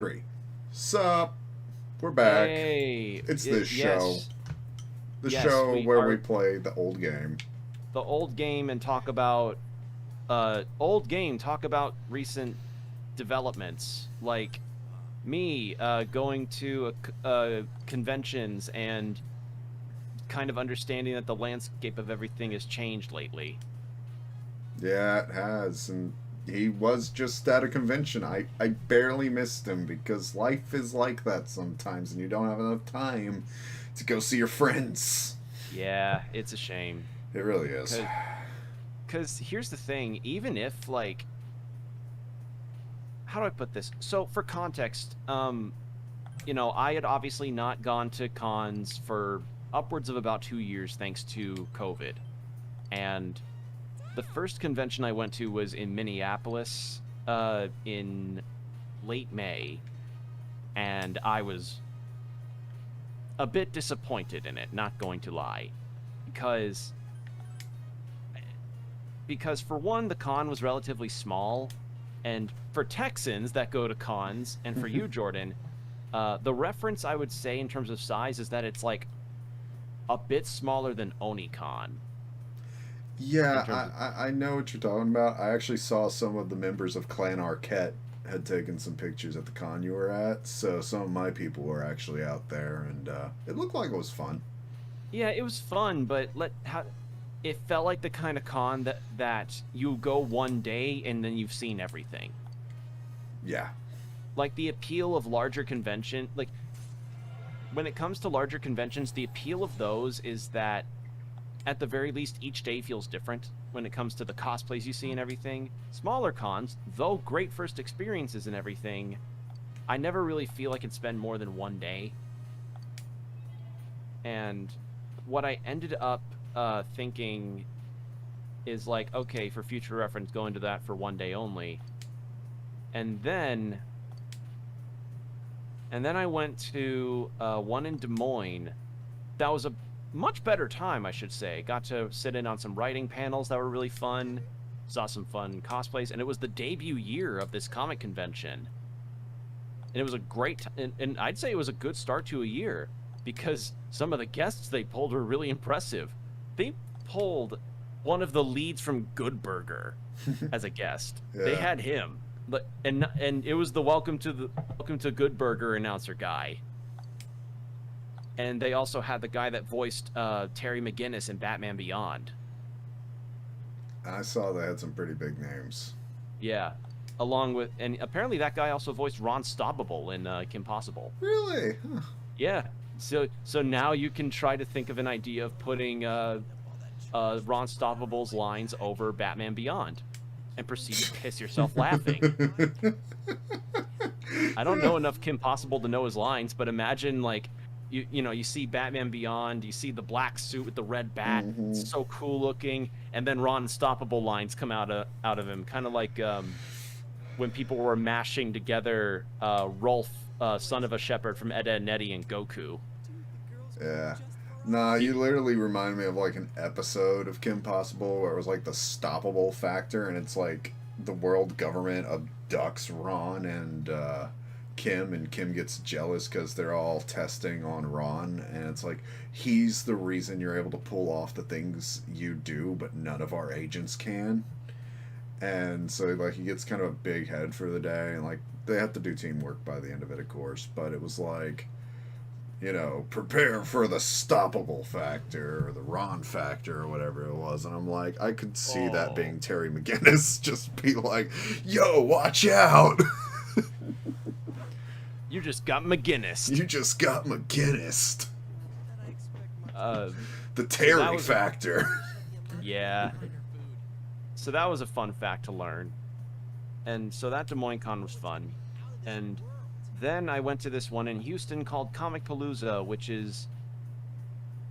Three. Sup? We're back. Hey, It's this show. yes, The yes, show we where we are play the old game. the old game and talk about recent developments like me going to conventions and kind of understanding that the landscape of everything has changed lately. Yeah, it has. And he was just at a convention. I barely missed him because life is like that sometimes and you don't have enough time to go see your friends. Yeah, it's a shame. It really is. Cause, 'Cause here's the thing, even if like how do I put this? So for context, I had obviously not gone to cons for upwards of about 2 years thanks to COVID. And the first convention I went to was in Minneapolis in late May, and I was a bit disappointed in it, not going to lie, because for one, the con was relatively small, and for Texans that go to cons, and for you, Jordan, the reference I would say in terms of size is that it's like a bit smaller than OniCon in Yeah, terms of. I know what you're talking about. I actually saw some of the members of Clan Arquette had taken some pictures at the con you were at, so some of my people were actually out there, and it looked like it was fun. Yeah, it was fun, but it felt like the kind of con that you go one day and then you've seen everything. Yeah. Like the appeal of larger convention, like when it comes to larger conventions, the appeal of those is that at the very least each day feels different when it comes to the cosplays you see and everything. Smaller cons, though great first experiences and everything, I never really feel I can spend more than one day. And what I ended up thinking is like, okay, for future reference, go into that for one day only. And then I went to one in Des Moines. That was a much better time, I should say. Got to sit in on some writing panels that were really fun. Saw some fun cosplays, and it was the debut year of this comic convention. And it was a great, and I'd say it was a good start to a year because some of the guests they pulled were really impressive. They pulled one of the leads from Good Burger as a guest. They Yeah. had him, but and it was the Welcome to Good Burger announcer guy. And they also had the guy that voiced Terry McGinnis in Batman Beyond. I saw they had some pretty big names. Yeah, along with, and apparently that guy also voiced Ron Stoppable in Kim Possible. Really? Huh. Yeah. So now you can try to think of an idea of putting Ron Stoppable's lines over Batman Beyond, and proceed to piss yourself laughing. I don't know enough Kim Possible to know his lines, but imagine like you see Batman Beyond, you see the black suit with the red bat, Hmm. it's so cool looking, and then Ron Stoppable lines come out of him, kind of like when people were mashing together Rolf, son of a shepherd from Ed, Edd n Eddy and Goku. Yeah. Nah, You, you literally remind me of like an episode of Kim Possible where it was like the stoppable factor, and it's like the world government abducts Ron and Kim, and Kim gets jealous because they're all testing on Ron, and it's like he's the reason you're able to pull off the things you do, but none of our agents can. And so like he gets kind of a big head for the day, and like they have to do teamwork by the end of it, of course. But it was like prepare for the stoppable factor or the Ron factor or whatever it was. And I'm like, I could see that oh, being Terry McGinnis just be like, yo, watch out. you just got McGinnis. You just got McGinnis. Uh, The so that Terry was a factor. yeah. So that was a fun fact to learn. And so that Des Moines Con was fun. And then I went to this one in Houston called Comic Palooza, which is,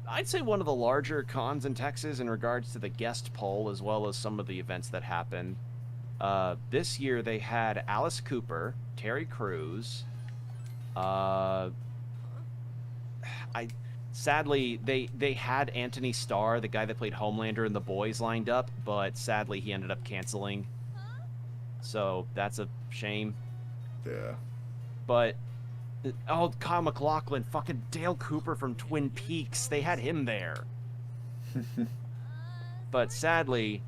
I'd say, one of the larger cons in Texas in regards to the guest poll as well as some of the events that happen. This year they had Alice Cooper, Terry Crews. Uh, I sadly they had Anthony Starr, the guy that played Homelander in The Boys, lined up, but sadly he ended up canceling. So that's a shame. Yeah. But oh, Kyle MacLachlan, fucking Dale Cooper from Twin Peaks, they had him there. But sadly,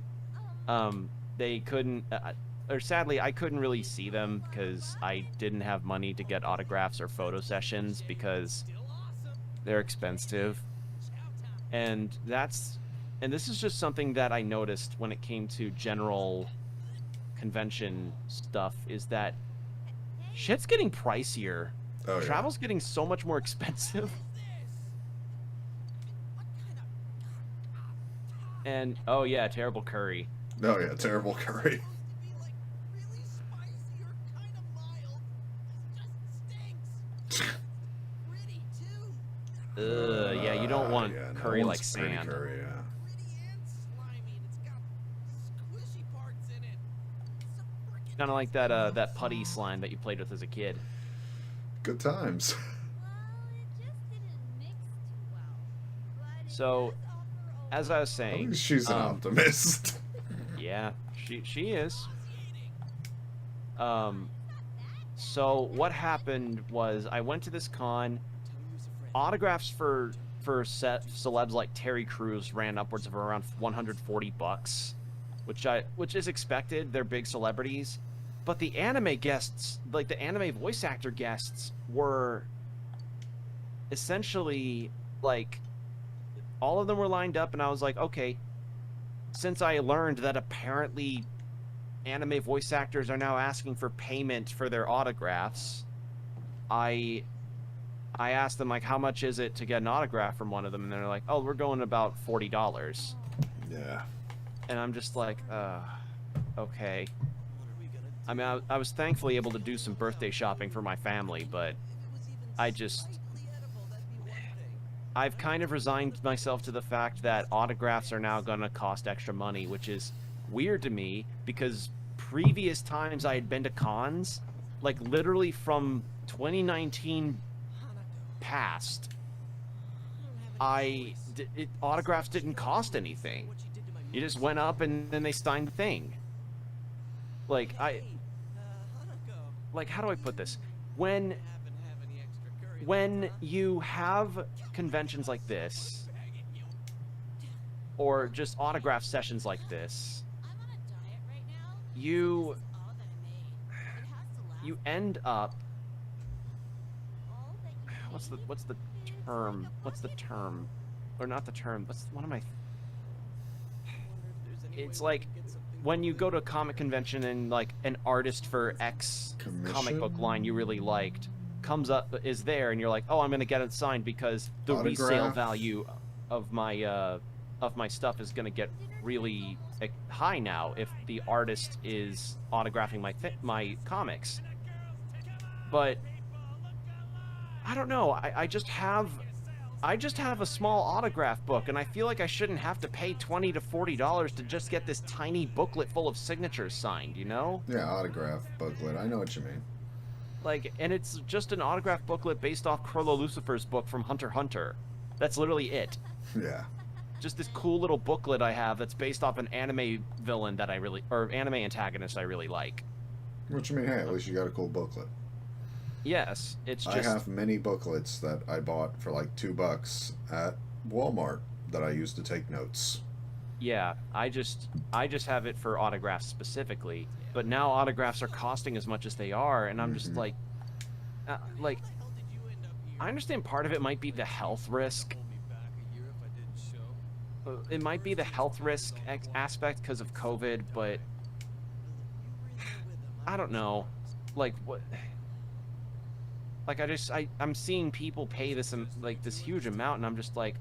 they couldn't. Or sadly, I couldn't really see them because I didn't have money to get autographs or photo sessions because they're expensive. And this is just something that I noticed when it came to general convention stuff, is that shit's getting pricier. Oh, yeah. Travel's getting so much more expensive. And oh yeah, terrible curry. Oh yeah, terrible curry. Yeah, you don't want yeah, no curry like one's pretty sand. Curry, yeah. Kind of like that that putty slime that you played with as a kid. Good times. So, as I was I saying, think she's an optimist. yeah, she is. So what happened was I went to this con. Autographs for celebs like Terry Crews ran upwards of around $140, which is expected. They're big celebrities. But the anime guests, like the anime voice actor guests, were essentially like all of them were lined up, and I was like, okay, since I learned that apparently anime voice actors are now asking for payment for their autographs, I asked them, like, how much is it to get an autograph from one of them? And they're like, oh, we're going about $40. Yeah. And I'm just like, okay. I mean, I was thankfully able to do some birthday shopping for my family, but I've kind of resigned myself to the fact that autographs are now going to cost extra money, which is weird to me because previous times I had been to cons, like literally from 2019 past, autographs didn't cost anything. You just went up and then they signed the thing. Like, how do I put this? When you have conventions like this, or just autograph sessions like this, you end up, what's the term? Or not the term, it's like when you go to a comic convention and like an artist for X comic book line you really liked is there, and you're like, oh, I'm gonna get it signed because the resale value of my stuff is gonna get really high now if the artist is autographing my comics. But I don't know. I just have a small autograph book, and I feel like I shouldn't have to pay $20 to $40 to just get this tiny booklet full of signatures signed, you know? Yeah, autograph booklet. I know what you mean. Like, and it's just an autograph booklet based off Crollo Lucifer's book from Hunter x Hunter. That's literally it. Yeah. Just this cool little booklet I have that's based off an anime villain that or anime antagonist I really like. What you mean? Hey, at least you got a cool booklet. Yes, it's just... I have many booklets that I bought for like $2 at Walmart that I use to take notes. Yeah, I just have it for autographs specifically, but now autographs are costing as much as they are, and I'm just like, I understand part of it might be the health risk. It might be the health risk aspect because of COVID, but I don't know. Like, what... Like, I'm seeing people pay this huge amount, and I'm just like,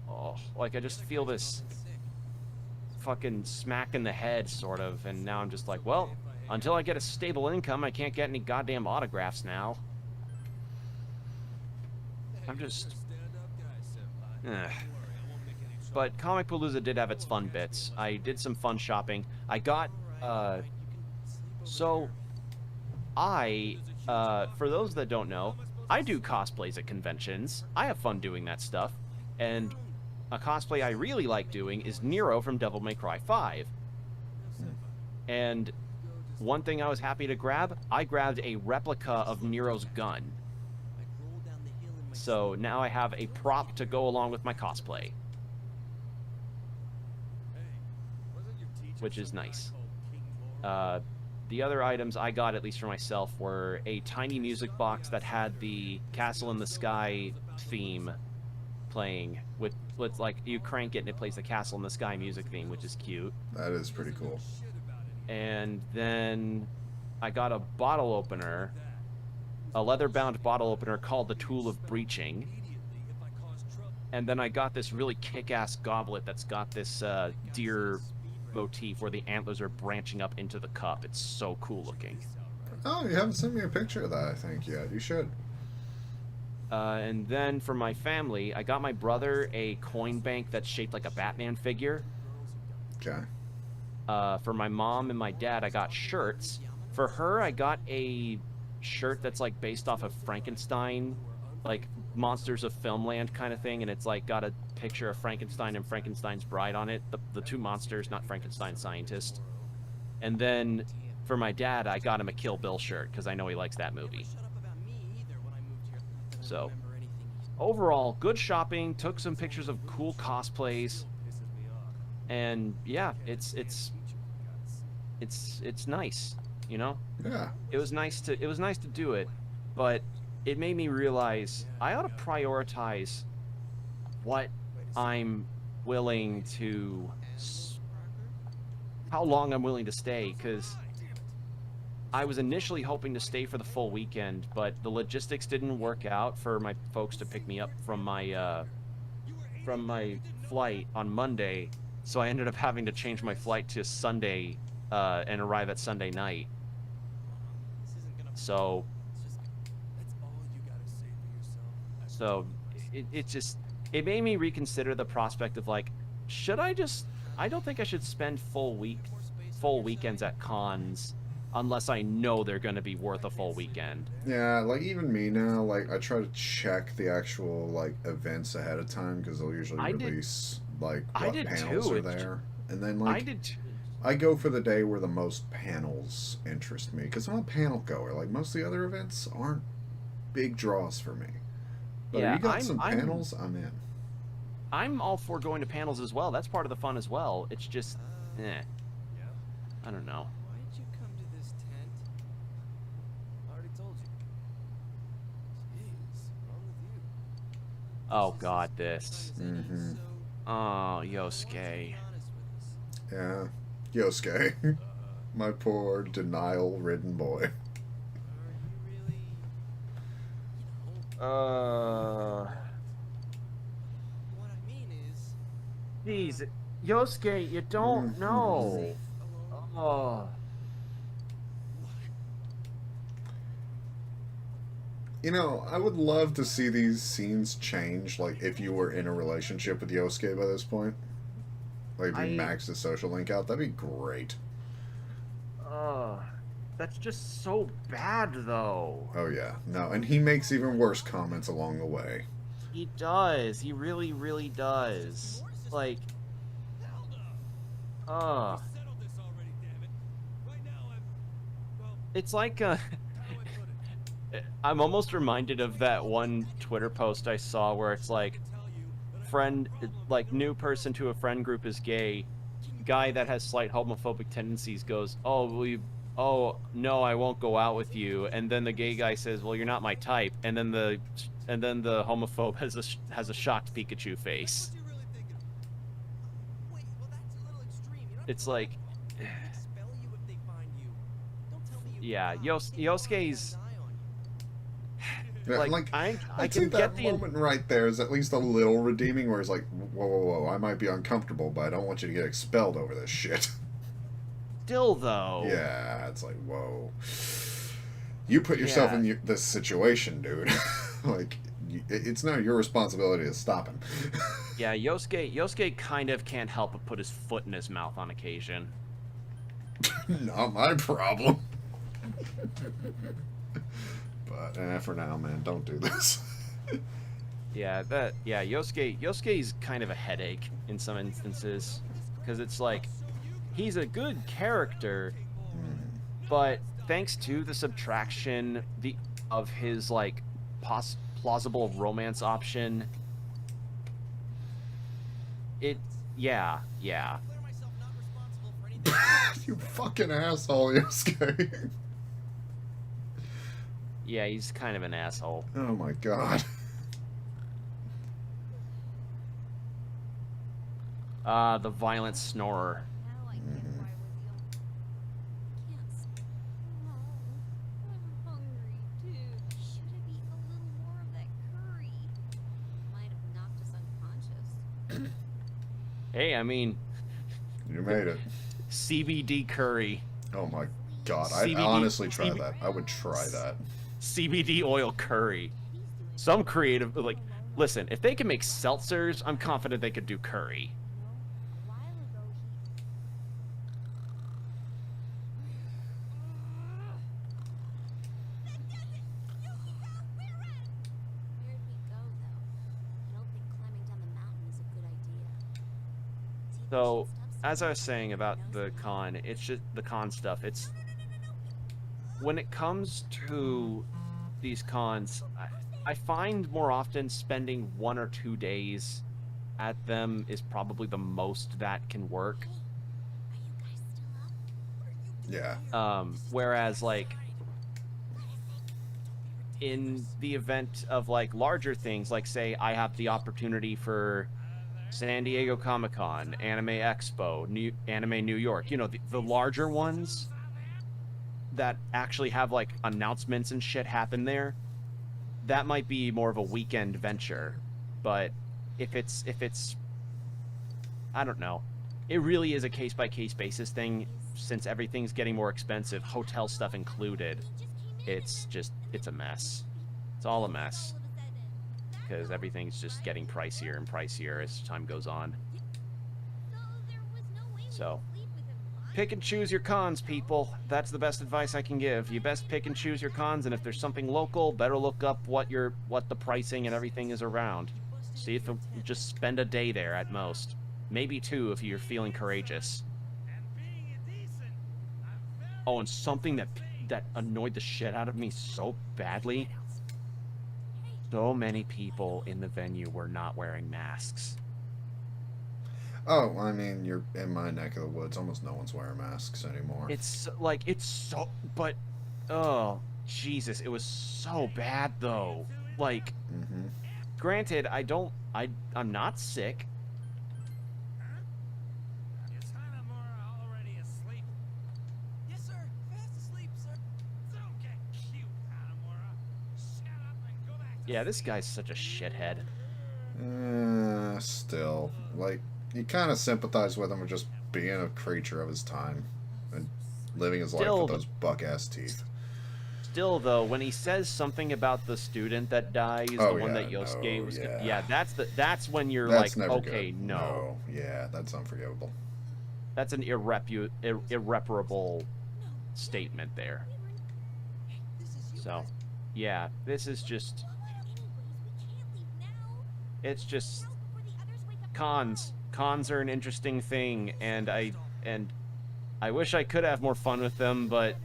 oh, like I just feel this fucking smack in the head, sort of, and now I'm just like, well, until I get a stable income, I can't get any goddamn autographs now. I'm just... But Comicpalooza did have its fun bits. I did some fun shopping. I got, for those that don't know, I do cosplays at conventions. I have fun doing that stuff. And a cosplay I really like doing is Nero from Devil May Cry 5. And one thing I was happy to grab, I grabbed a replica of Nero's gun. So now I have a prop to go along with my cosplay, which is nice. The other items I got, at least for myself, were a tiny music box that had the Castle in the Sky theme playing. With like, you crank it and it plays the Castle in the Sky music theme, which is cute. That is pretty cool. And then I got a bottle opener, a leather-bound bottle opener called the Tool of Breaching. And then I got this really kick-ass goblet that's got this deer motif where the antlers are branching up into the cup. It's so cool looking. Oh, you haven't sent me a picture of that, I think, yet. You should. And then for my family, I got my brother a coin bank that's shaped like a Batman figure. Okay. For my mom and my dad, I got shirts. For her, I got a shirt that's like based off of Frankenstein, like Monsters of Filmland kind of thing, and it's like got a picture of Frankenstein and Frankenstein's bride on it, the two monsters, not Frankenstein scientist. And then for my dad, I got him a Kill Bill shirt because I know he likes that movie. So overall, good shopping, took some pictures of cool cosplays, and yeah, it's nice, you know? Yeah. It was nice to do it, but it made me realize I ought to prioritize what I'm willing to, how long I'm willing to stay, because I was initially hoping to stay for the full weekend, but the logistics didn't work out for my folks to pick me up from my flight on Monday, so I ended up having to change my flight to Sunday and arrive at Sunday night. So it made me reconsider the prospect of like, I don't think I should spend full weekends at cons unless I know they're going to be worth a full weekend. Yeah, like even me now, like I try to check the actual like events ahead of time because they'll usually release like what panels are there, and then like I did too. I go for the day where the most panels interest me because I'm a panel goer. Like most of the other events aren't big draws for me. But Yeah, if you got some panels, I'm in. I'm all for going to panels as well. That's part of the fun as well. It's just, I don't know. Why did you come to this tent? I already told you. Jeez, what's wrong with you? Oh God, this. Mm-hmm. Oh, Yosuke. Yeah, Yosuke, my poor denial-ridden boy. Are you really, what I mean is, Jeez, Yosuke, you don't know. alone. Oh. You know, I would love to see these scenes change, like, if you were in a relationship with Yosuke by this point. Like, if you maxed the social link out, that'd be great. That's just so bad, though. Oh, yeah. No, and he makes even worse comments along the way. He does. He really, really does. Like, it's like, I'm almost reminded of that one Twitter post I saw where it's like, new person to a friend group is gay. Guy that has slight homophobic tendencies goes, oh no, I won't go out with you. And then the gay guy says, well, you're not my type. And then the homophobe has a shocked Pikachu face. It's like, yeah, Yosuke's. Yeah, Like, I I'd can say get that moment right there is at least a little redeeming, where it's like, whoa, I might be uncomfortable, but I don't want you to get expelled over this shit. Still though. Yeah, it's like, whoa. You put yourself in this situation, dude. Like, it's not your responsibility to stop him. Yeah, Yosuke kind of can't help but put his foot in his mouth on occasion. Not my problem. But for now, man, don't do this. Yosuke's kind of a headache in some instances, because it's like, he's a good character, But thanks to the subtraction of his like plausible romance option, yeah. Declare myself not responsible for anything. You fucking asshole, Yosuke. Yeah, he's kind of an asshole. Oh my god. The violent snorer. Now I get why we're the only. Can't speak. I'm hungry too. Should have eaten a little more of that curry. Might have knocked us unconscious. Hey, I mean, You made it. CBD curry. Oh my god. I'd CBD honestly try that. I would try that. CBD oil curry. Some creative, like, listen, if they can make seltzers, I'm confident they could do curry. A while ago Where'd we go though? I don't think climbing down the mountain is a good idea. So, as I was saying about the con, it's just the con stuff. It's when it comes to these cons, I find more often spending 1 or 2 days at them is probably the most that can work. Are you guys still up? Yeah. Whereas like in the event of like larger things, like say I have the opportunity for San Diego Comic-Con, Anime Expo, Anime New York, you know, the larger ones that actually have like announcements and shit happen there, that might be more of a weekend venture. But if it's I don't know, it really is a case-by-case basis thing, since everything's getting more expensive, hotel stuff included. It's a mess. It's all a mess, because everything's just getting pricier and pricier as time goes on. So pick and choose your cons, people. That's the best advice I can give. You best pick and choose your cons, and if there's something local, better look up what the pricing and everything is around. See if just spend a day there at most. Maybe 2 if you're feeling courageous. Oh, and something that annoyed the shit out of me so badly. So many people in the venue were not wearing masks. Oh, I mean, you're in my neck of the woods. Almost no one's wearing masks anymore. It's like, it's so, but, oh, Jesus, it was so bad though. Like, granted, I'm not sick. Is Hanamura already asleep? Yes, sir. Fast asleep, sir. Don't get cute, Hanamura. Shut up and go back to Yeah, this guy's such a shithead. Still, like, you kind of sympathize with him for just being a creature of his time and living his life with those buck-ass teeth. Still, though, when he says something about the student that dies, the one that Yosuke was, that's when you're That's like, never okay, good. no, yeah, that's unforgivable. that's an irreparable statement there. So, yeah, this is just, it's just cons. Cons are an interesting thing, and I wish I could have more fun with them, but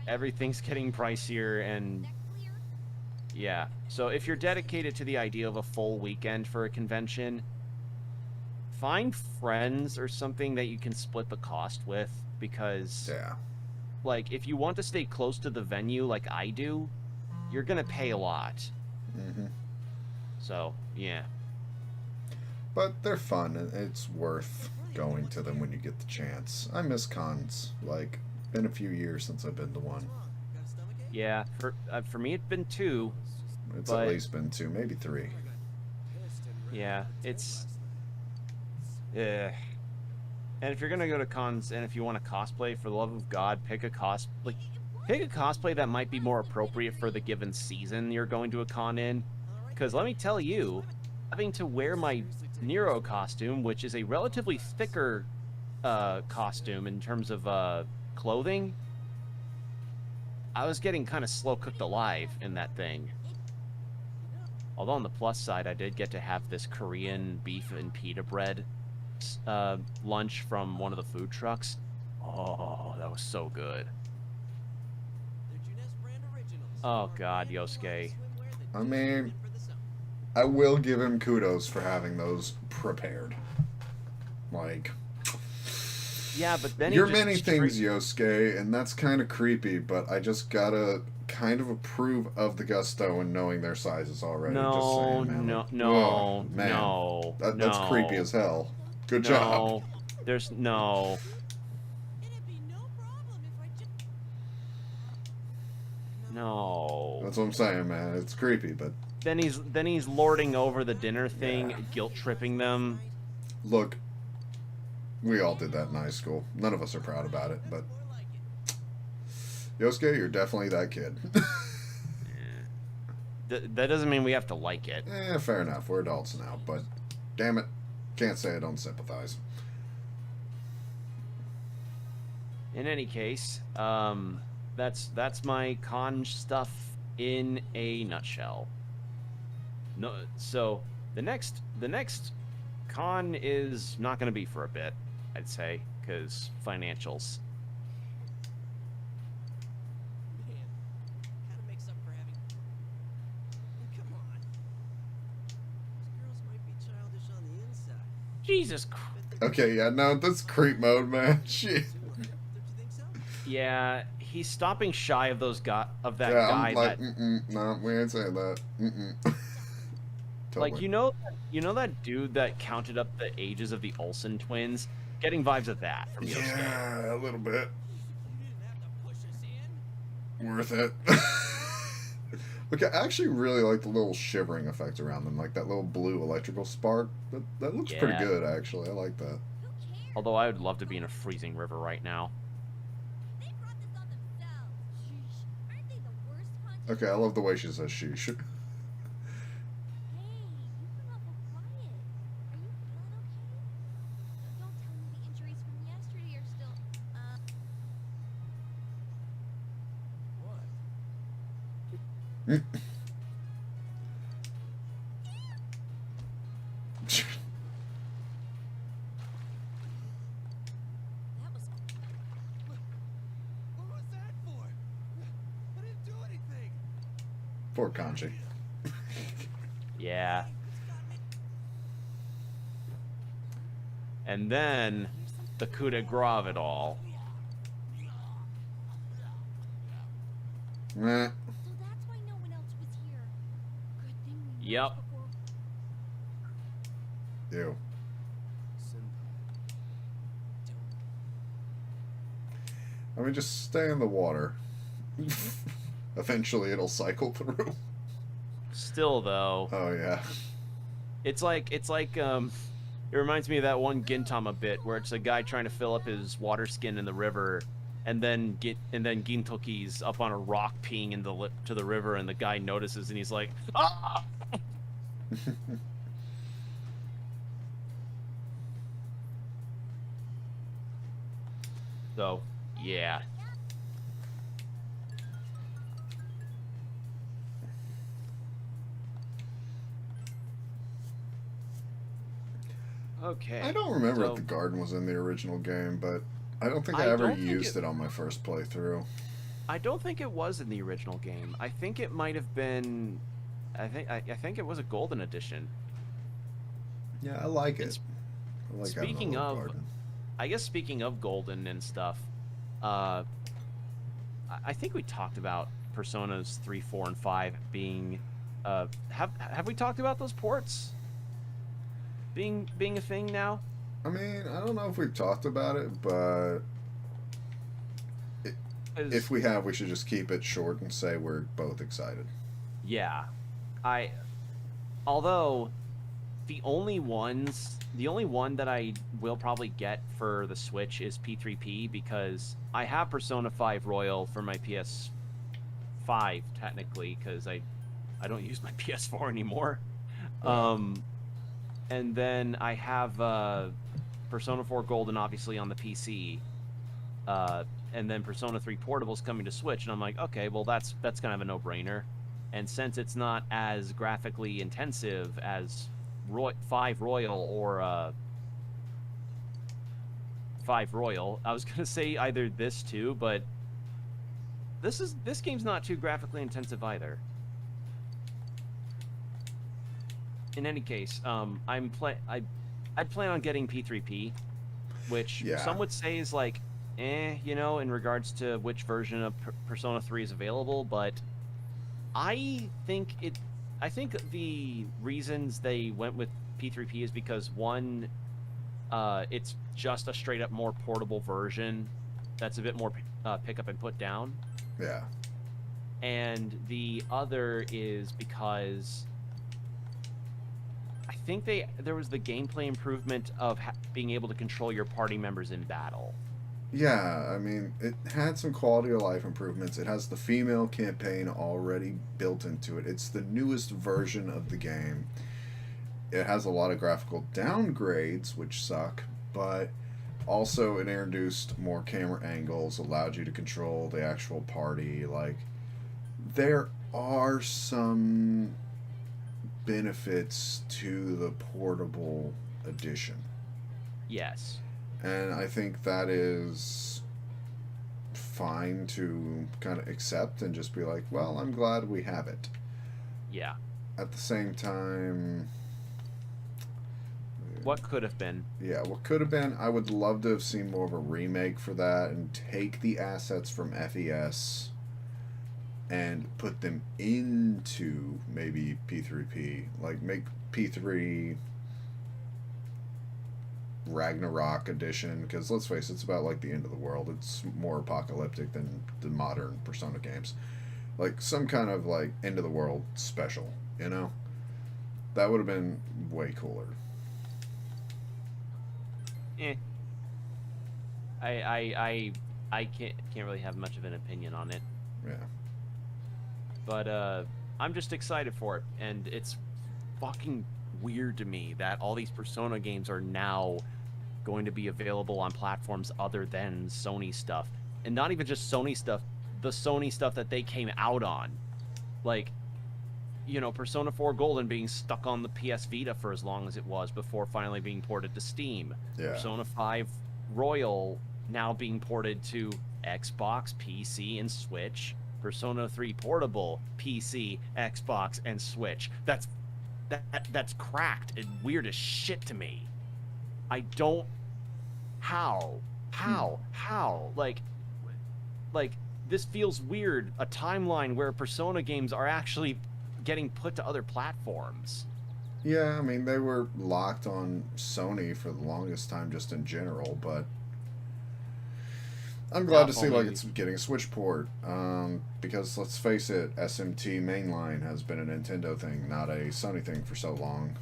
everything's getting pricier, and yeah. So if you're dedicated to the idea of a full weekend for a convention, find friends or something that you can split the cost with, because like, if you want to stay close to the venue like I do, you're gonna pay a lot. So yeah. But they're fun, and it's worth going to them when you get the chance. I miss cons. Like, been a few years since I've been to one. Yeah, for me it's been 2. It's at least been 2, maybe 3. Yeah, it's and if you're gonna go to cons, and if you want to cosplay, for the love of God, pick a cosplay that might be more appropriate for the given season you're going to a con in. Because let me tell you, having to wear my Nero costume, which is a relatively thicker costume in terms of clothing, I was getting kind of slow cooked alive in that thing. Although on the plus side, I did get to have this Korean beef and pita bread lunch from one of the food trucks. Oh, that was so good. Oh God, Yosuke. I mean, I will give him kudos for having those prepared. Like, Yeah, but then you're he just many straight... things, Yosuke, and that's kind of creepy, but I just gotta kind of approve of the gusto and knowing their sizes already. Just No, saying, man. no, Like, no, man. no, That's creepy no, as hell. Good job. no. There's no. It'd be no problem if I just. No. That's what I'm saying, man. It's creepy, but Then he's lording over the dinner thing, Yeah. guilt tripping them. look, we all did that in high school. None of us are proud about it, but More like it. Yosuke, you're definitely that kid. That doesn't mean we have to like it. Fair enough. We're adults now, but damn it, can't say I don't sympathize. In any case, that's my con stuff in a nutshell. No, so the next con is not going to be for a bit, I'd say, because financials. Man, kind of makes up for having. Come on. Those girls might be childish on the inside. Jesus Christ. Bet they're Okay, yeah, no, that's creep mode, man. Shit. Don't you think so? Yeah, he's stopping shy of that Yeah, guy I'm like, that no, we ain't saying that. Totally. like you know that dude that counted up the ages of the Olsen twins, getting vibes of that from Yosuke. Yeah, a little bit. You didn't have to push us in. Worth it. Look, I actually really like the little shivering effect around them, like that little blue electrical spark. That looks pretty Yeah. good, actually. I like that. Who cares? Although I would love to be in a freezing river right now. They brought this on themselves. Sheesh. Aren't they the worst punches? Okay, I love the way she says sheesh. Hey, you've been awful quiet. Are you feeling okay? Don't tell me the injuries from yesterday are still. What? That was. What was that for? I didn't do anything. Poor Kanji. Yeah. It's got me. And then the coup de grace of it all. Meh. So that's why no one else was here. Good thing we knew Yep. before. Ew. I mean, just stay in the water. Eventually, it'll cycle through. Still though, Oh yeah. it's like it reminds me of that one Gintama bit where it's a guy trying to fill up his water skin in the river, and then Gintoki's up on a rock peeing in to the river, and the guy notices and he's like, ah! So, yeah. Okay. I don't remember so- if the garden was in the original game, but I don't think I I ever don't think used it- it on my first playthrough. I don't think it was in the original game. I think it might have been. I think it was a golden edition. Yeah, I like And it. I like having a speaking little of- garden. I guess speaking of golden and stuff, I think we talked about Personas 3, 4, and 5 being. Have we talked about those ports being a thing now? I mean, I don't know if we've talked about it, but 'Cause- if we have, we should just keep it short and say we're both excited. Yeah, although the only one that I will probably get for the Switch is P3P, because I have Persona 5 Royal for my PS5 technically, because I don't use my PS4 anymore. And then I have Persona 4 Golden obviously on the PC. And then Persona 3 Portable's coming to Switch, and I'm like, okay, well that's kind of a no-brainer. And since it's not as graphically intensive as 5 Royal or 5 Royal, I was gonna say either this too, but this game's not too graphically intensive either. In any case, I'd plan on getting P3P, which Yeah. some would say is like, you know, in regards to which version of Persona 3 is available, but I think the reasons they went with P3P is because one, it's just a straight up more portable version that's a bit more pick up and put down. Yeah. And the other is because I think there was the gameplay improvement of being able to control your party members in battle. Yeah, I mean, it had some quality of life improvements. It has the female campaign already built into it. It's the newest version of the game. It has a lot of graphical downgrades, which suck, but also it introduced more camera angles, allowed you to control the actual party. Like, there are some benefits to the portable edition. Yes. And I think that is fine to kind of accept and just be like, well, I'm glad we have it. Yeah. At the same time, What could have been? yeah, what could have been, I would love to have seen more of a remake for that and take the assets from FES and put them into maybe P3P. Like, make P3 Ragnarok edition, because let's face it, it's about like the end of the world. It's more apocalyptic than the modern Persona games. Like some kind of like end of the world special, you know? That would have been way cooler. Eh. I can't really have much of an opinion on it. Yeah. But I'm just excited for it, and it's fucking weird to me that all these Persona games are now going to be available on platforms other than Sony stuff. And not even just Sony stuff, the Sony stuff that they came out on. Like, you know, Persona 4 Golden being stuck on the PS Vita for as long as it was before finally being ported to Steam. Yeah. Persona 5 Royal now being ported to Xbox, PC, and Switch. Persona 3 Portable, PC, Xbox, and Switch. That's cracked and weird as shit to me. I don't... How? Like, this feels weird. A timeline where Persona games are actually getting put to other platforms. Yeah, I mean, they were locked on Sony for the longest time just in general, but I'm glad to see like it's getting a Switch port, because let's face it, SMT Mainline has been a Nintendo thing, not a Sony thing for so long.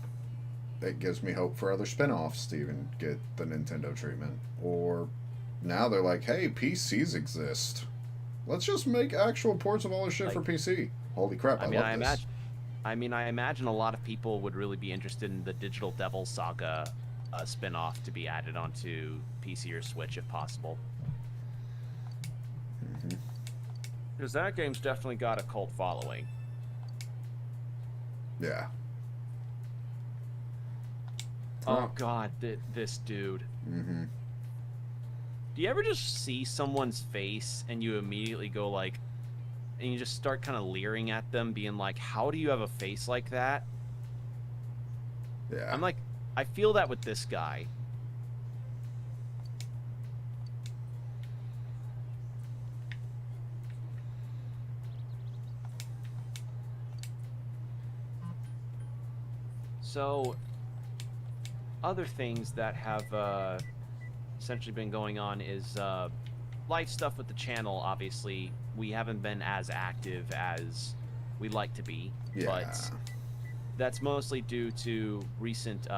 It gives me hope for other spin-offs to even get the Nintendo treatment. Or now they're like, hey, PCs exist. Let's just make actual ports of all this shit for PC. Holy crap, I love this. I imagine a lot of people would really be interested in the Digital Devil Saga spin-off to be added onto PC or Switch if possible. Because that game's definitely got a cult following. Yeah. Oh god, this dude. Mm-hmm. Do you ever just see someone's face and you immediately go like, and you just start kind of leering at them, being like, how do you have a face like that? Yeah. I'm like, I feel that with this guy. So, other things that have essentially been going on is life stuff with the channel. Obviously, we haven't been as active as we'd like to be, but that's mostly due to recent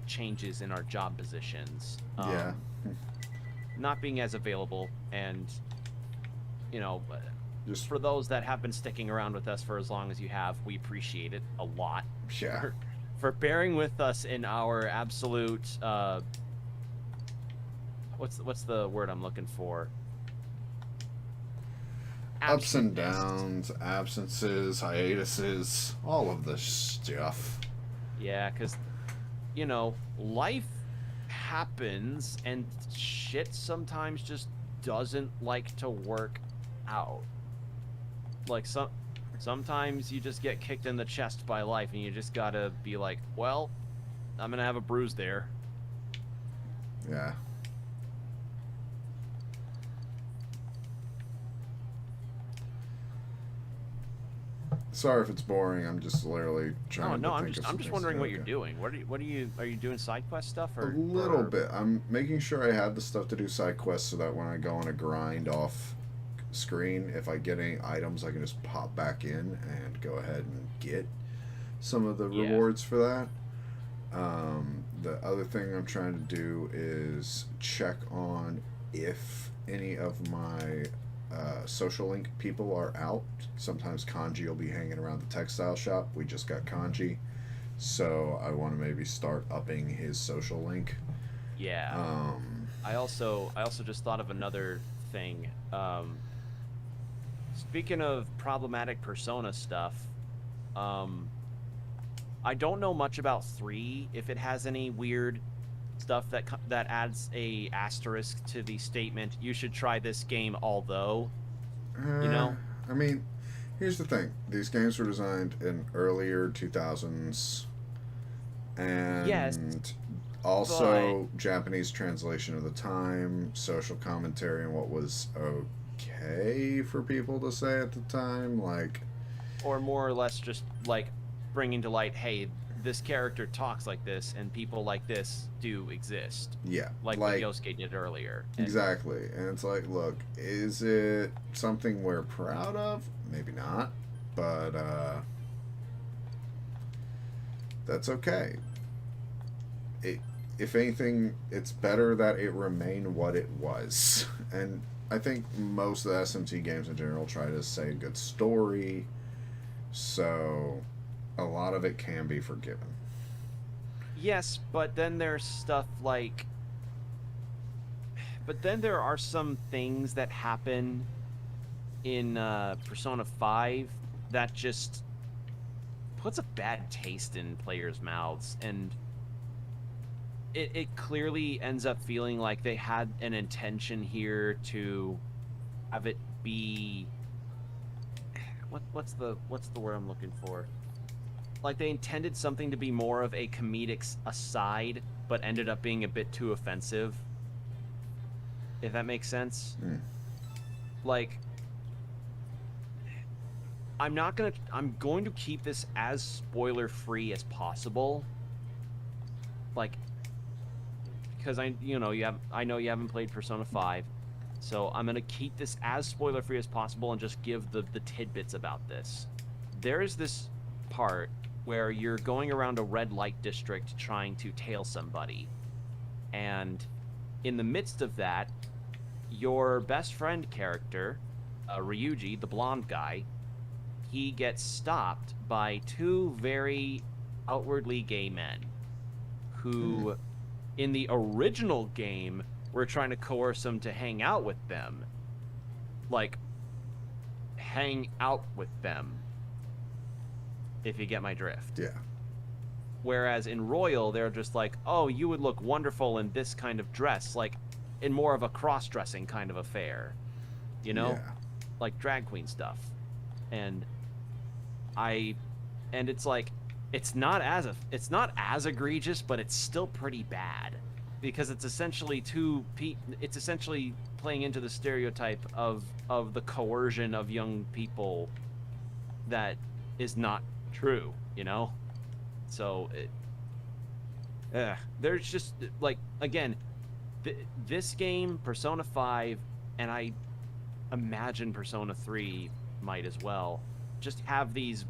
changes in our job positions. Yeah. Not being as available, and, you know, Just for those that have been sticking around with us for as long as you have, we appreciate it a lot. yeah. For bearing with us in our absolute what's the word I'm looking for? Ups and Absentness. downs, absences, hiatuses, all of this stuff. Yeah, because, you know, life happens and shit sometimes just doesn't like to work out. Like sometimes you just get kicked in the chest by life, and you just gotta be like, well, I'm gonna have a bruise there. Yeah. Sorry if it's boring. I'm just literally trying Oh no, to I'm think just of I'm some just things wondering to what do. you're Okay. doing. Are you doing side quest stuff A or little bit. I'm making sure I have the stuff to do side quests so that when I go on a grind off screen, if I get any items, I can just pop back in and go ahead and get some of the Yeah. rewards for that. The other thing I'm trying to do is check on if any of my social link people are out. Sometimes Kanji will be hanging around the textile shop. We just got Kanji, so I want to maybe start upping his social link. Yeah. Um, I also just thought of another thing. Speaking of problematic Persona stuff, um, I don't know much about 3. If it has any weird stuff that adds a asterisk to the statement, you should try this game, although, you uh, know. I mean, here's the thing: these games were designed in earlier 2000s, Yes, and but also Japanese translation of the time, social commentary, and what was okay for people to say at the time. Like, or more or less just like bringing to light, hey, this character talks like this, and people like this do exist, yeah, like what like Yosuke did earlier. And exactly. And it's like, look, is it something we're proud of? Maybe not, but that's okay. It, if anything, it's better that it remain what it was. And I think most of the SMT games in general try to say a good story, so a lot of it can be forgiven. yes, but then there's stuff like, but then there are some things that happen in Persona 5 that just puts a bad taste in players' mouths, and it clearly ends up feeling like they had an intention here to have it be what's the word I'm looking for? Like they intended something to be more of a comedic aside, but ended up being a bit too offensive. If that makes sense. Mm. Like I'm going to keep this as spoiler free as possible. Like because I know you haven't played Persona 5. So I'm going to keep this as spoiler free as possible and just give the tidbits about this. There's this part where you're going around a red light district trying to tail somebody. And in the midst of that, your best friend character, Ryuji, the blonde guy, he gets stopped by 2 very outwardly gay men who, in the original game, were trying to coerce him to hang out with them. Like, hang out with them. If you get my drift. Yeah. Whereas in Royal, they're just like, oh, you would look wonderful in this kind of dress. Like, in more of a cross-dressing kind of affair. You know? Yeah. Like drag queen stuff. And it's like, it's not as egregious, but it's still pretty bad. Because it's essentially it's essentially playing into the stereotype of the coercion of young people that is not true, you know? So there's just like, again, this game, Persona 5, and I imagine Persona 3 might as well, just have these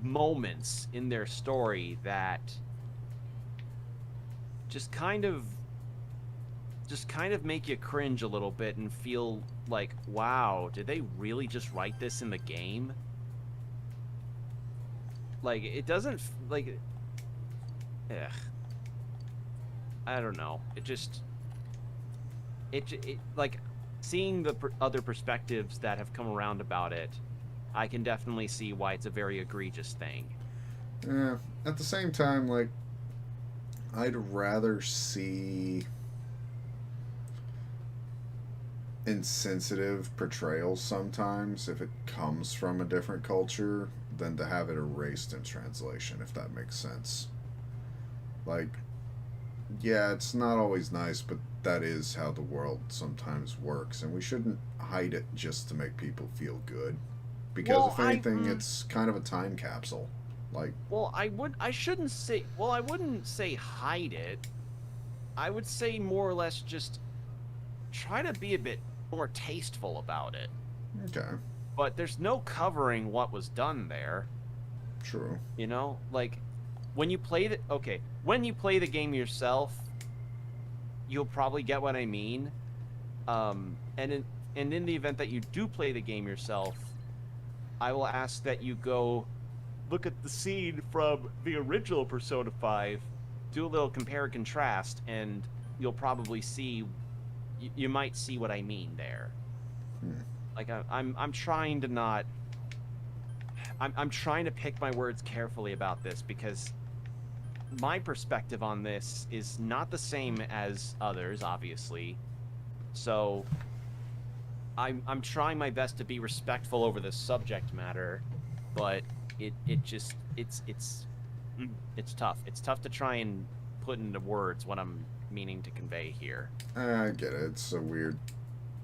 moments in their story that just kind of make you cringe a little bit and feel like, wow, did they really just write this in the game? Like, it doesn't, like, I don't know. It like, seeing the other perspectives that have come around about it, I can definitely see why it's a very egregious thing. Yeah. At the same time, like, I'd rather see insensitive portrayals sometimes if it comes from a different culture than to have it erased in translation, if that makes sense. Like, yeah, it's not always nice, but that is how the world sometimes works, and we shouldn't hide it just to make people feel good. Because Well, if anything, it's kind of a time capsule. Like, well, I shouldn't say, well, I wouldn't say hide it. I would say more or less just try to be a bit more tasteful about it. okay, But there's no covering what was done there, true. you know? Like, when you play the, okay, when you play the game yourself, you'll probably get what I mean. And in the event that you do play the game yourself, I will ask that you go look at the scene from the original Persona 5, do a little compare and contrast, and you'll probably see, you might see what I mean there. Like, I'm trying to not, I'm trying to pick my words carefully about this, because my perspective on this is not the same as others, obviously. So I'm trying my best to be respectful over this subject matter, but it's tough. It's tough to try and put into words what I'm meaning to convey here. I get it. It's a weird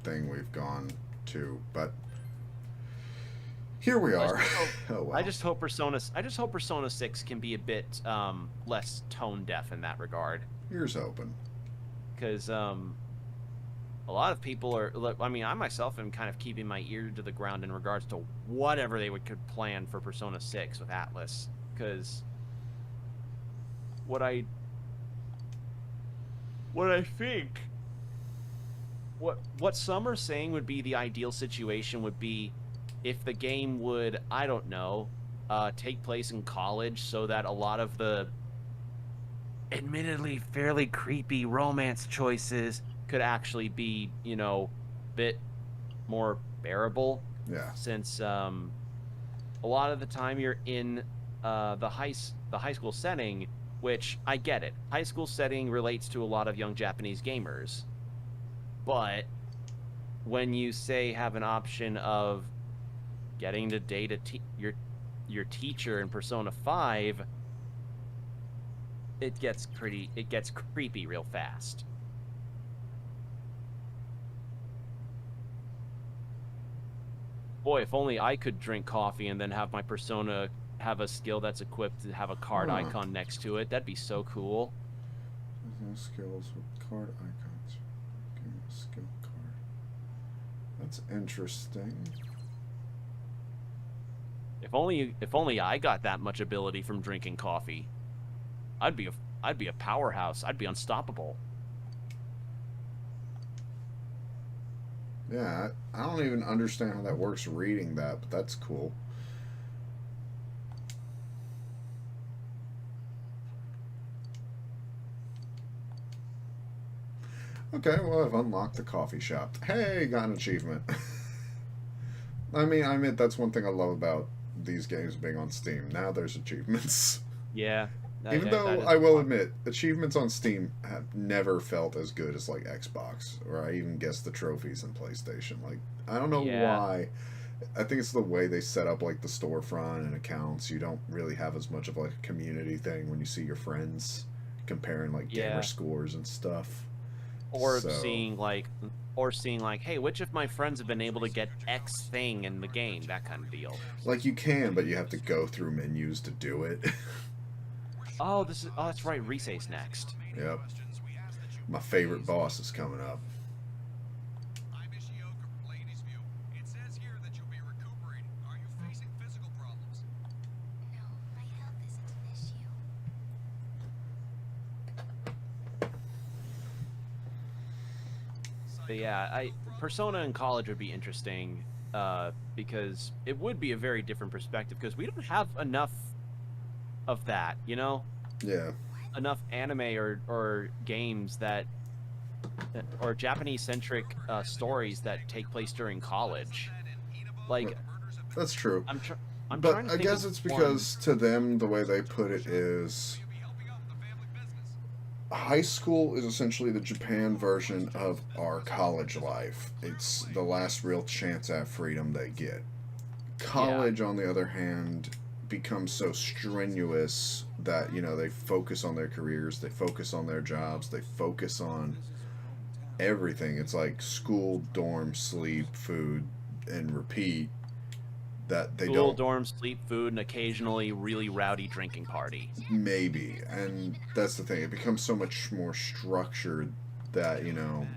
thing we've gone to, but here we are. Oh well. I just hope Persona 6 can be a bit less tone deaf in that regard. Here's hoping. Because a lot of people are, I mean, I myself am kind of keeping my ear to the ground in regards to whatever they could plan for Persona 6 with Atlas. Because what I think, what some are saying would be the ideal situation would be if the game would, I don't know, take place in college, so that a lot of the admittedly fairly creepy romance choices could actually be, you know, bit more bearable. Yeah. Since a lot of the time you're in the high school setting, which I get it. High school setting relates to a lot of young Japanese gamers. But when you say have an option of getting to date your teacher in Persona 5, it gets creepy real fast. Boy, if only I could drink coffee and then have my persona have a skill that's equipped to have a card icon next to it. That'd be so cool. No skills with card icons. Give me a skill card. That's interesting. If only I got that much ability from drinking coffee. I'd be a powerhouse. I'd be unstoppable. Yeah, I don't even understand how that works reading that, but that's cool. Okay, well, I've unlocked the coffee shop. Hey, got an achievement. I mean, I admit that's one thing I love about these games being on Steam. Now there's achievements. Yeah. Even though I will admit, achievements on Steam have never felt as good as like Xbox, or I even guess the trophies in PlayStation. Like, I don't know why. I think it's the way they set up like the storefront and accounts. You don't really have as much of like a community thing when you see your friends comparing like gamer scores and stuff. Or seeing like, hey, which of my friends have been able to get X thing in the game? That kind of deal. Like you can, but you have to go through menus to do it. Oh, that's right. Rise's next. Yep. My favorite boss is coming up. It says here that you'll be recuperating. Are you facing physical problems? No, my health isn't an issue. But yeah, Persona in college would be interesting, because it would be a very different perspective, because we don't have enough of that, you know? Yeah. Enough anime or games that, or Japanese-centric stories that take place during college. Like, that's true. I'm but trying to I think guess of it's because to them the way they put it is high school is essentially the Japan version of our college life. It's the last real chance at freedom they get. College, on the other hand, becomes so strenuous that, you know, they focus on their careers, they focus on their jobs, they focus on everything. It's like school, dorm, sleep, food, and repeat. That they School, don't dorm, sleep, food, and occasionally really rowdy drinking party. maybe, and that's the thing. It becomes so much more structured that, you know,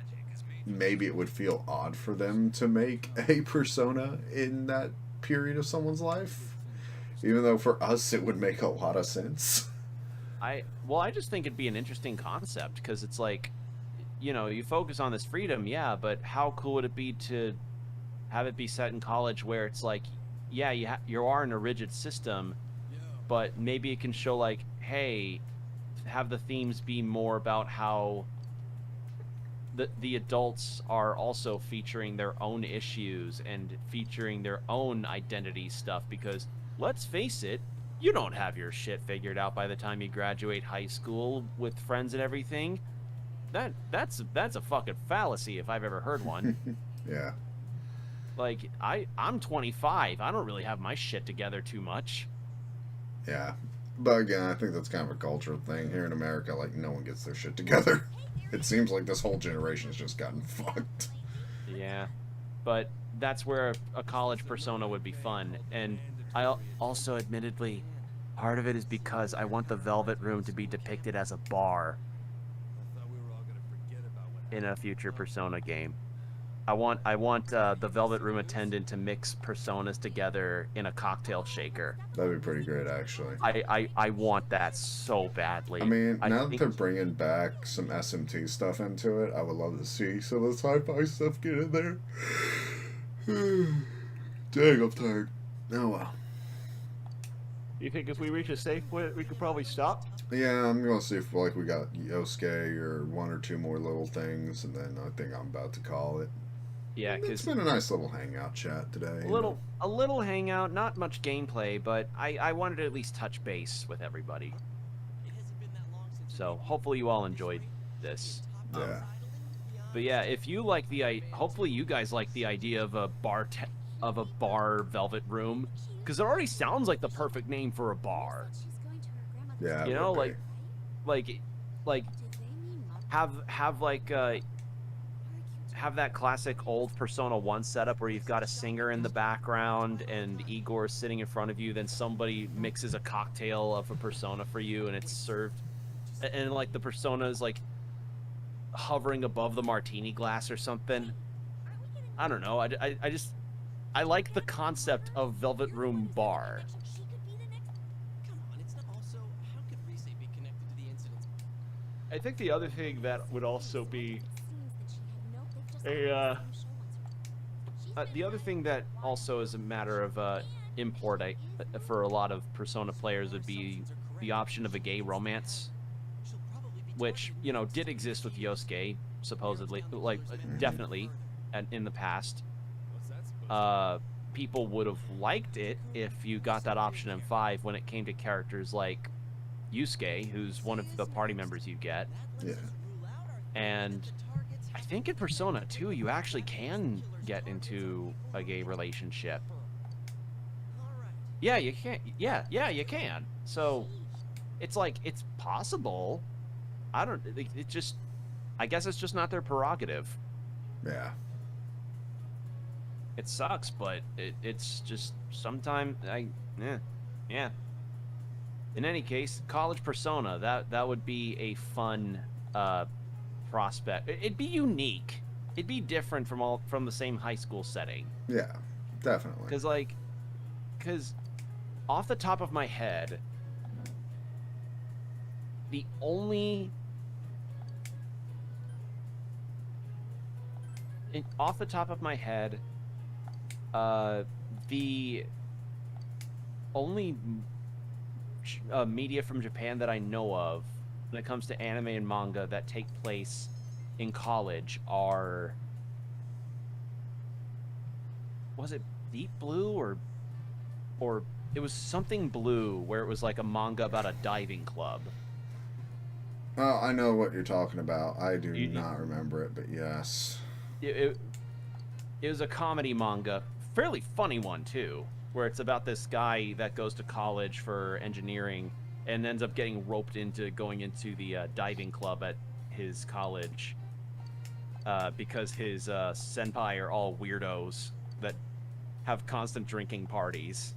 maybe it would feel odd for them to make a persona in that period of someone's life, even though for us it would make a lot of sense. I just think it'd be an interesting concept because it's like, you know, you focus on this freedom, yeah, but how cool would it be to have it be set in college where it's like, yeah, you are in a rigid system, but maybe it can show like, hey, have the themes be more about how the adults are also featuring their own issues and featuring their own identity stuff, because let's face it, you don't have your shit figured out by the time you graduate high school with friends and everything. That's a fucking fallacy if I've ever heard one. Yeah. Like, I'm 25. I don't really have my shit together too much. Yeah. But again, I think that's kind of a cultural thing here in America. Like, no one gets their shit together. It seems like this whole generation has just gotten fucked. Yeah. But that's where a college persona would be fun. And I also, admittedly, part of it is because I want the Velvet Room to be depicted as a bar in a future Persona game. I want the Velvet Room attendant to mix personas together in a cocktail shaker. That'd be pretty great, actually. I want that so badly. I mean, now that think- they're bringing back some SMT stuff into it, I would love to see some of the sci-fi stuff get in there. Dang, I'm tired. Oh well. You think if we reach a safe point, we could probably stop? Yeah, I'm gonna see if like we got Yosuke or one or two more little things, and then I think I'm about to call it. Yeah, It's because been a nice little hangout chat today. a little hangout, not much gameplay, but I wanted to at least touch base with everybody. So hopefully you all enjoyed this. Yeah. But yeah, if you like hopefully you guys like the idea of a bar Velvet Room, because it already sounds like the perfect name for a bar. Yeah. You it know, would be. like have like have that classic old Persona 1 setup where you've got a singer in the background and Igor sitting in front of you, then somebody mixes a cocktail of a persona for you and it's served, and like the persona is like hovering above the martini glass or something. I don't know. I like the concept of Velvet Room Bar. I think the other thing that would also be the other thing that also is a matter of import for a lot of Persona players would be the option of a gay romance, which, you know, did exist with Yosuke, supposedly, like, definitely, in the past. People would have liked it if you got that option in 5 when it came to characters like Yusuke, who's one of the party members you get. Yeah. And I think in Persona 2 you actually can get into a gay relationship. Yeah, you can. Yeah, you can. So it's like, it's possible. I guess it's just not their prerogative. Yeah. It sucks, but it's just sometimes yeah. In any case, college Persona, that would be a fun prospect. It'd be unique. It'd be different from the same high school setting. Yeah, definitely. Because off the top of my head, the only the only media from Japan that I know of when it comes to anime and manga that take place in college are, was it Deep Blue or it was something blue where it was like a manga about a diving club. Oh, I know what you're talking about. I do You, not remember it, but yes. it, it was a comedy manga, fairly funny one too, where it's about this guy that goes to college for engineering and ends up getting roped into going into the diving club at his college because his senpai are all weirdos that have constant drinking parties.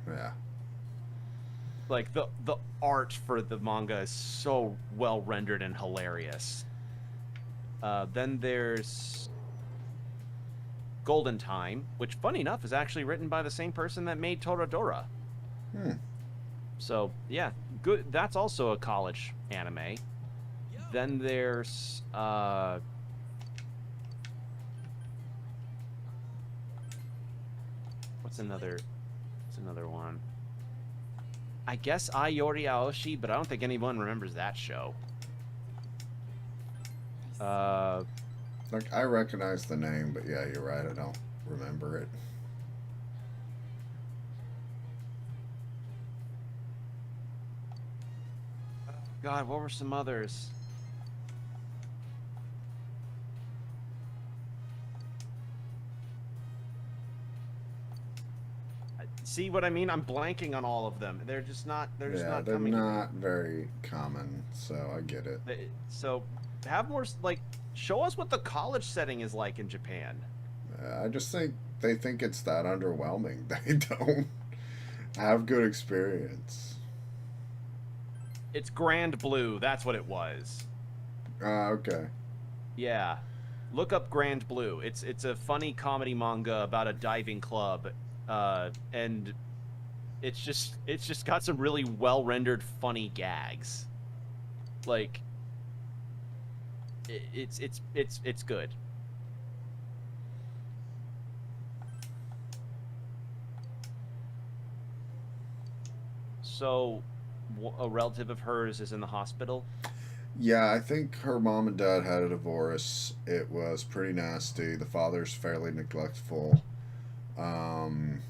Yeah. Like the art for the manga is so well rendered and hilarious. Then there's Golden Time, which, funny enough, is actually written by the same person that made Toradora. Hmm. So yeah, good. That's also a college anime. Then there's what's another one? I guess Ayori Aoshi, but I don't think anyone remembers that show. Like, I recognize the name, but yeah, you're right. I don't remember it. God, what were some others? See what I mean? I'm blanking on all of them. They're just not. They're just Yeah, not they're coming to me. not very common, so I get it. So have more like show us what the college setting is like in Japan. I just think they think it's that underwhelming. They don't have good experience. It's Grand Blue. That's what it was. Okay. Yeah. Look up Grand Blue. It's a funny comedy manga about a diving club, and it's just got some really well rendered funny gags. Like it's good. So, a relative of hers is in the hospital. Yeah, I think her mom and dad had a divorce. It was pretty nasty. The father's fairly neglectful. Um,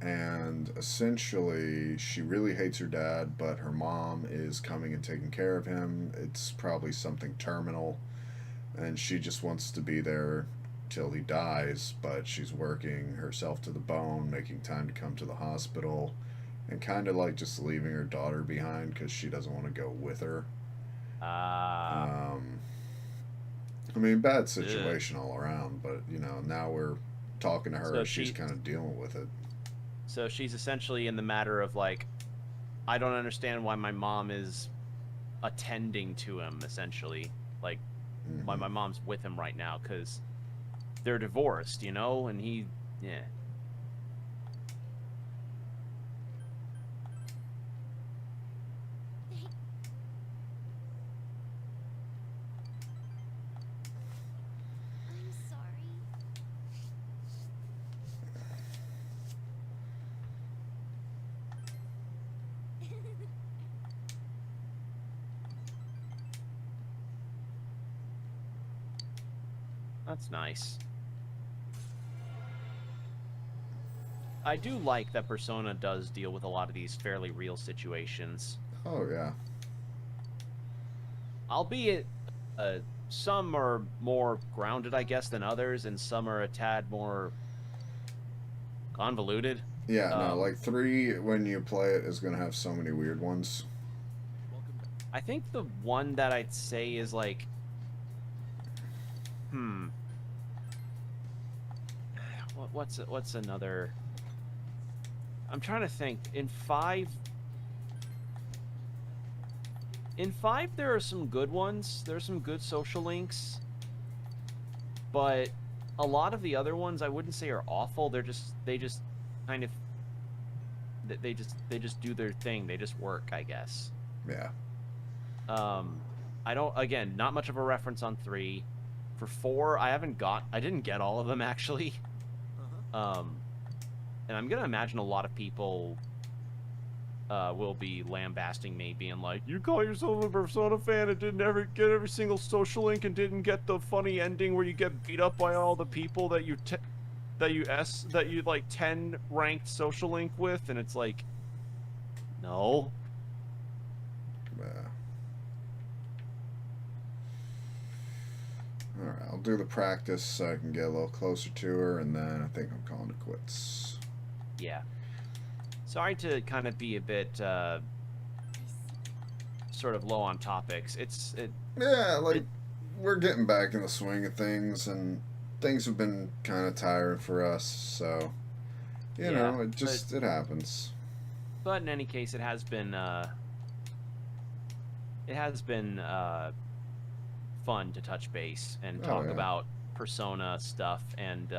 and essentially, she really hates her dad, but her mom is coming and taking care of him. It's probably something terminal, and she just wants to be there till he dies, but she's working herself to the bone, making time to come to the hospital, and kind of like just leaving her daughter behind because she doesn't want to go with her. Ah. Um, I mean, bad situation all around, but you know, now we're talking to her So as she's she kind of dealing with it. so she's essentially in the matter of like, I don't understand why my mom is attending to him, essentially. Like, why Hmm. my mom's with him right now, because they're divorced, you know, and he, yeah. I'm sorry. That's nice. I do like that Persona does deal with a lot of these fairly real situations. Oh yeah, Albeit, uh, some are more grounded, I guess, than others, and some are a tad more convoluted. yeah. No, Um, like three when you play it is gonna have so many weird ones. I think the one that I'd say is like, hmm, what's another? I'm trying to think. In five, there are some good ones. There are some good social links, but a lot of the other ones I wouldn't say are awful. They just kind of they just do their thing. They just work, I guess. Yeah. Um, I don't. Again, not much of a reference on 3. For 4, I didn't get all of them actually. And I'm gonna imagine a lot of people will be lambasting me, being like, "You call yourself a Persona fan and didn't ever get every single social link and didn't get the funny ending where you get beat up by all the people that you like 10 ranked social link with," and it's like, no. Yeah. Alright, I'll do the practice so I can get a little closer to her, and then I think I'm calling it quits. Yeah. Sorry to kind of be a bit sort of low on topics. Yeah, like, we're getting back in the swing of things, and things have been kind of tiring for us, so, you know, it happens. But in any case, it has been fun to touch base and talk about Persona stuff and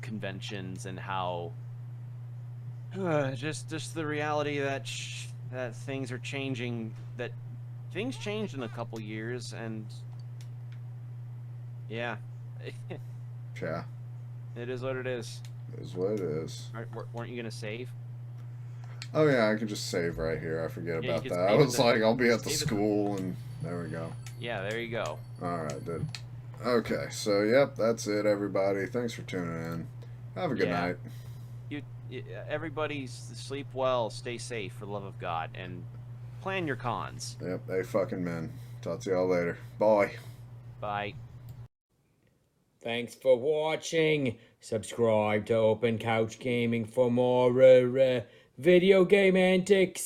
conventions and how just the reality that that things are changing, that things changed in a couple years, and yeah. Yeah. It is what it is. It is what it is. Weren't you gonna save? Oh yeah, I can just save right here. I forget Yeah, you about can that. I save was it. like, I'll be at the Save it. school, and there we go. Yeah, there you go. Alright, dude. Okay, so yep, that's it, everybody. Thanks for tuning in. Have a good night. Everybody sleep well, stay safe for the love of God, and plan your cons. Yep, they fucking men. Talk to y'all later. Bye. Bye. Thanks for watching. Subscribe to Open Couch Gaming for more video game antics.